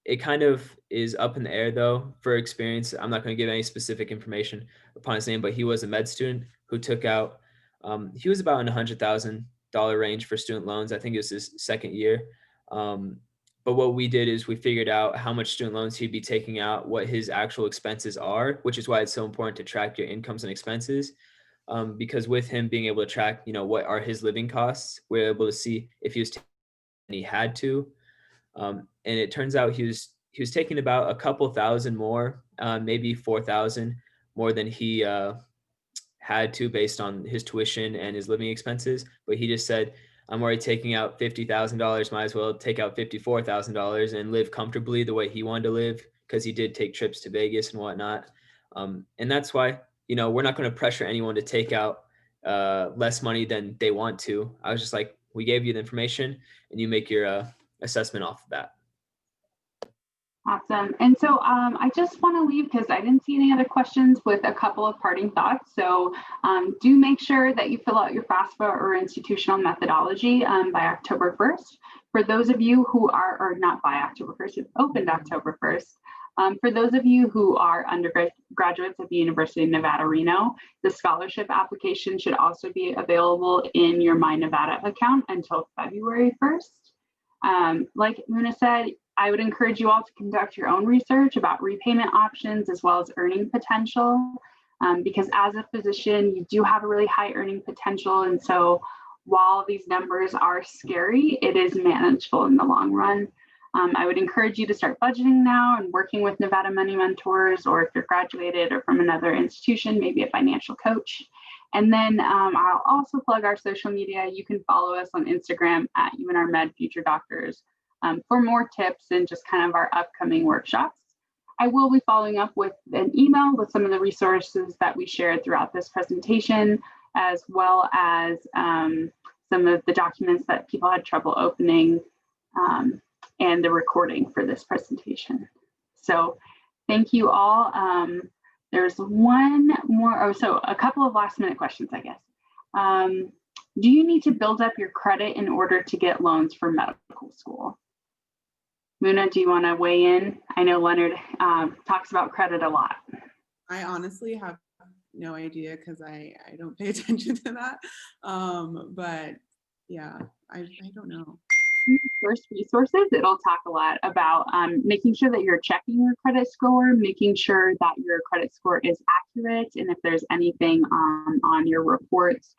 It kind of is up in the air though, for experience. I'm not going to give any specific information upon his name, but he was a med student who took out, he was about in $100,000 range for student loans. I think it was his second year. but what we did is we figured out how much student loans he'd be taking out, what his actual expenses are, which is why it's so important to track your incomes and expenses. Because with him being able to track, what are his living costs, we're able to see if he was and he had to. And it turns out he was taking about a couple thousand more, maybe 4,000 more than he had to based on his tuition and his living expenses. But he just said, I'm already taking out $50,000, might as well take out $54,000 and live comfortably the way he wanted to live, because he did take trips to Vegas and whatnot. And that's why, we're not going to pressure anyone to take out less money than they want to. I was just like, we gave you the information and you make your assessment off of that. Awesome. And so I just want to leave because I didn't see any other questions with a couple of parting thoughts. So do make sure that you fill out your FAFSA or institutional methodology by October 1st. For those of you who are, or not by October 1st, it's opened October 1st. For those of you who are undergraduates at the University of Nevada, Reno, the scholarship application should also be available in your My Nevada account until February 1st. Like Muna said, I would encourage you all to conduct your own research about repayment options as well as earning potential, because as a physician, you do have a really high earning potential. And so while these numbers are scary, it is manageable in the long run. I would encourage you to start budgeting now and working with Nevada Money Mentors, or if you're graduated or from another institution, maybe a financial coach. And then I'll also plug our social media. You can follow us on Instagram at UNR Med Future Doctors. For more tips and just kind of our upcoming workshops. I will be following up with an email with some of the resources that we shared throughout this presentation, as well as some of the documents that people had trouble opening and the recording for this presentation. So thank you all. There's one more, so a couple of last minute questions, I guess. Do you need to build up your credit in order to get loans for medical school? Muna, do you want to weigh in? I know Leonard talks about credit a lot. I honestly have no idea because I don't pay attention to that. But yeah, I don't know. First resources, it'll talk a lot about making sure that you're checking your credit score, making sure that your credit score is accurate, and if there's anything on your reports.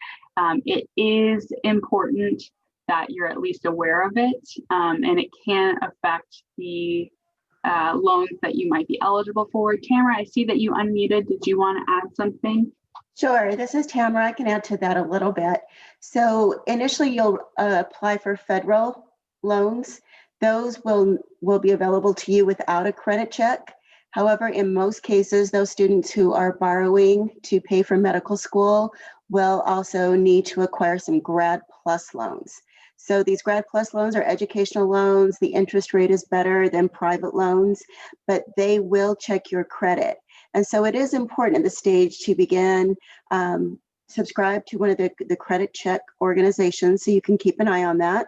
It is important that you're at least aware of it, and it can affect the loans that you might be eligible for. Tamara, I see that you unmuted. Did you want to add something? Sure, this is Tamara. I can add to that a little bit. So initially you'll apply for federal loans. Those will be available to you without a credit check. However, in most cases, those students who are borrowing to pay for medical school will also need to acquire some Grad Plus loans. So these Grad Plus loans are educational loans. The interest rate is better than private loans, but they will check your credit. And so it is important at this stage to begin subscribe to one of the credit check organizations so you can keep an eye on that.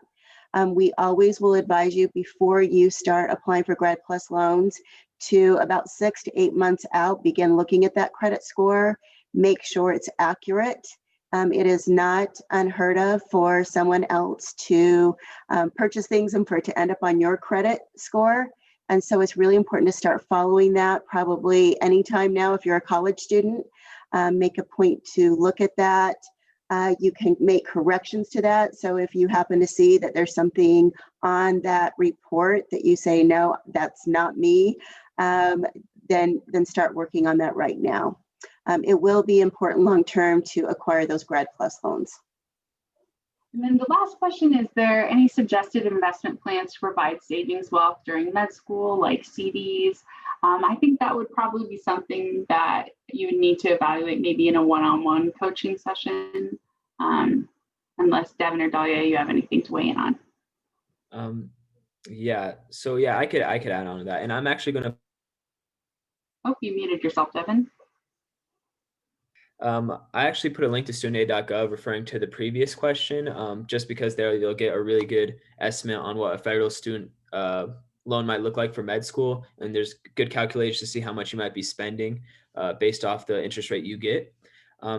We always will advise you before you start applying for Grad Plus loans to about 6 to 8 months out, begin looking at that credit score, make sure it's accurate. It is not unheard of for someone else to purchase things and for it to end up on your credit score. And so it's really important to start following that probably anytime now. If you're a college student, make a point to look at that. You can make corrections to that. So if you happen to see that there's something on that report that you say, no, that's not me, then start working on that right now. It will be important long-term to acquire those Grad Plus loans. And then the last question, is there any suggested investment plans to provide savings wealth during med school, like CDs? I think that would probably be something that you would need to evaluate maybe in a one-on-one coaching session, unless Devin or Dahlia, you have anything to weigh in on. Yeah, so yeah, I could add on to that. And I'm actually going to. Oh, you muted yourself, Devin. I actually put a link to studentaid.gov referring to the previous question, just because there you'll get a really good estimate on what a federal student loan might look like for med school. And there's good calculations to see how much you might be spending based off the interest rate you get.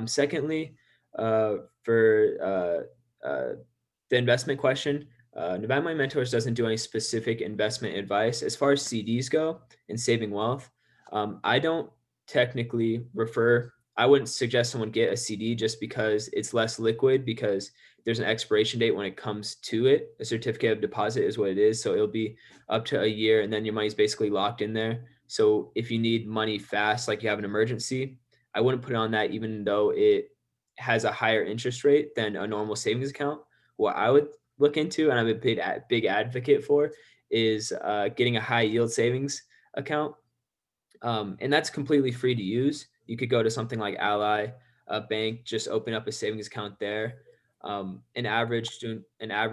Secondly, for the investment question, Nevada Money Mentors doesn't do any specific investment advice. As far as CDs go and saving wealth, I don't technically I wouldn't suggest someone get a CD just because it's less liquid, because there's an expiration date when it comes to it. A certificate of deposit is what it is. So it'll be up to a year and then your money's basically locked in there. So if you need money fast, like you have an emergency, I wouldn't put it on that, even though it has a higher interest rate than a normal savings account. What I would look into, and I'm a big advocate for, is getting a high yield savings account. And that's completely free to use. You could go to something like Ally Bank, just open up a savings account there. An average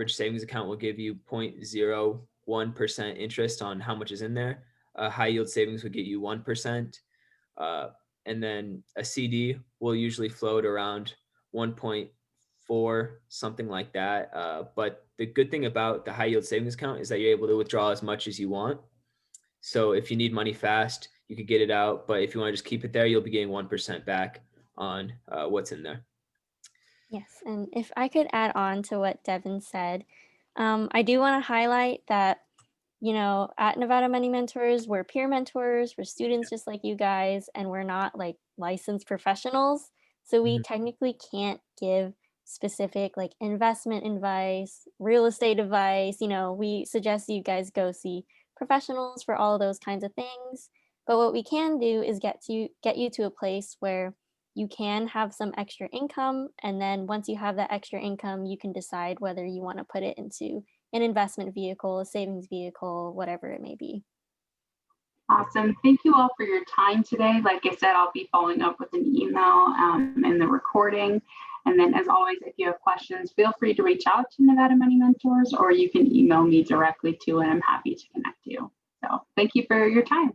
savings account will give you 0.01% interest on how much is in there. High yield savings would get you 1%. And then a CD will usually float around 1.4, something like that. But the good thing about the high yield savings account is that you're able to withdraw as much as you want. So if you need money fast, you could get it out. But if you want to just keep it there, you'll be getting 1% back on what's in there. Yes, and if I could add on to what Devin said, I do want to highlight that, at Nevada Money Mentors, we're peer mentors, we're students just like you guys, and we're not like licensed professionals. So we technically can't give specific like investment advice, real estate advice. We suggest you guys go see professionals for all those kinds of things. But what we can do is get you to a place where you can have some extra income. And then once you have that extra income, you can decide whether you want to put it into an investment vehicle, a savings vehicle, whatever it may be. Awesome. Thank you all for your time today. Like I said, I'll be following up with an email and the recording. And then as always, if you have questions, feel free to reach out to Nevada Money Mentors, or you can email me directly too, and I'm happy to connect you. So thank you for your time.